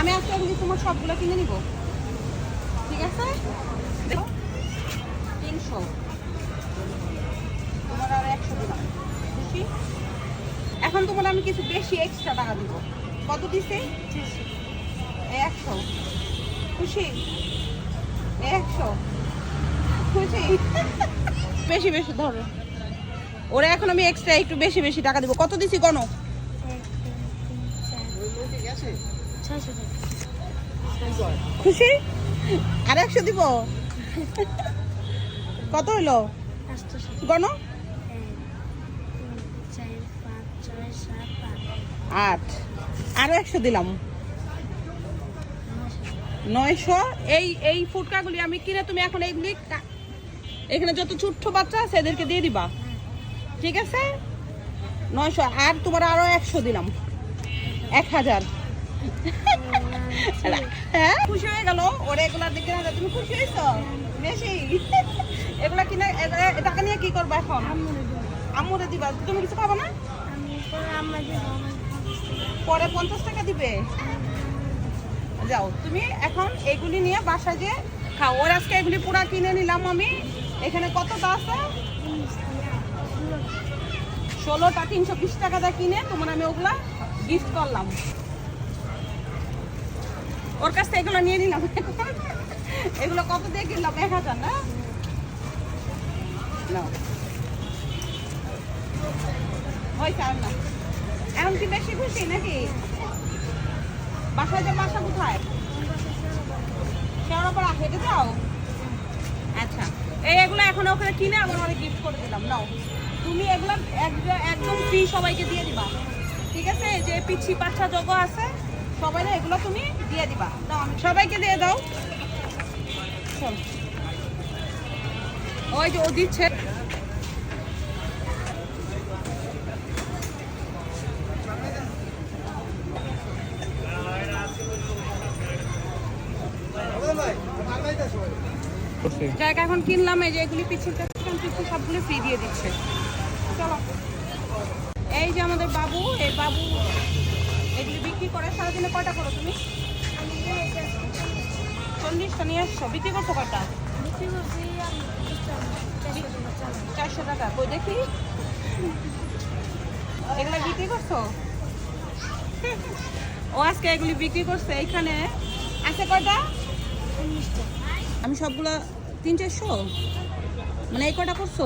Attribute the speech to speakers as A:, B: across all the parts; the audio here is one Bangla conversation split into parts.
A: আমি আজকে এগুলি তোমার সবগুলো কিনে নিব, ঠিক আছে? 300 তোমার আর 100 দিলাম, খুশি? এখন তোমার আমি কিছু বেশি এক্সট্রা টাকা দিব। কত দিছে? 100, খুশি? 100, খুশি? বেশি বেশি ধরো, ওরা এখন আমি এক্সট্রা একটু বেশি বেশি টাকা দিব। কত দিছি গণ? খুশি? আর 100 দিব। কত হইলো গণ? 8, আরো 100 দিলাম, 900। এই ফুটকাগুলি আমি কিনে তুমি এখন এইগুলি এখানে যত ছোট্ট বাচ্চা আছে এদেরকে দিয়ে দিবা, ঠিক আছে? 900 আর তোমার আরো 100 দিলাম, 1000। হ্যাঁ, খুশি হয়ে গেল? ওরা এগুলা দেখে না, তুমি খুশি হয়েছো বেশি? এগুলা কিনে টাকা নিয়ে কি করবা এখন? আম্মুরে দিবা। তুমি কিছু খাবো না? পরে 50 টাকা দিবে। যাও তুমি এখন এগুলি নিয়ে বাসায় যে খাও। ওর আজকে এগুলি পুরা কিনে নিলাম আমি। এখানে কতটা আছে? 16টা 320 টাকা দিয়ে কিনে তোমার আমি ওগুলা গিফট করলাম। ওর কাছ থেকে এগুলো নিয়ে নিলাম। এগুলো কত দিয়ে কিনলাম? 1000 না? হয়েছে আর না। এখন কি বেশি খুশি নাকি? বাসায় যে বাসা কোথায়? শেওড়াপাড়া হেঁটে যাও? আচ্ছা, এগুলো এখন ওখানে কিনে আবার অনেক গিফট করে দিলাম। নাও তুমি এগুলো একদম ফ্রি সবাইকে দিয়ে দিবা, ঠিক আছে? যে পিচ্ছি বাচ্চা যোগ আছে সবাই এগুলো তুমি দিয়ে দিবা। দাও, আমি সবাইকে দিয়ে দাও। ওই যে ও দিচ্ছে। জায়গা এখন কিনলাম, এই যে এগুলি পিচ্ছিল সবগুলো ফ্রি দিয়ে দিচ্ছে। চলো, এই যে আমাদের বাবু, এই বাবু এগুলি বিক্রি করে। সারাদিনে কয়টা করো তুমি? 40টা নিয়ে আসছো। বিক্রি করছো কয়টা? 400 টাকা। কই দেখি, এগুলো বিক্রি করছো? ও আজকে এগুলি বিক্রি করছে। এইখানে আছে কয়টা? আমি সবগুলো 300-400, মানে এই কয়টা করছো?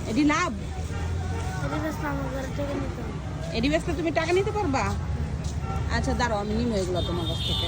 A: এটি লাভ। এটি বেচতে তুমি টাকা নিতে পারবা? আচ্ছা দাঁড়াও, আমি নিবো এগুলো তোমার কাছ থেকে।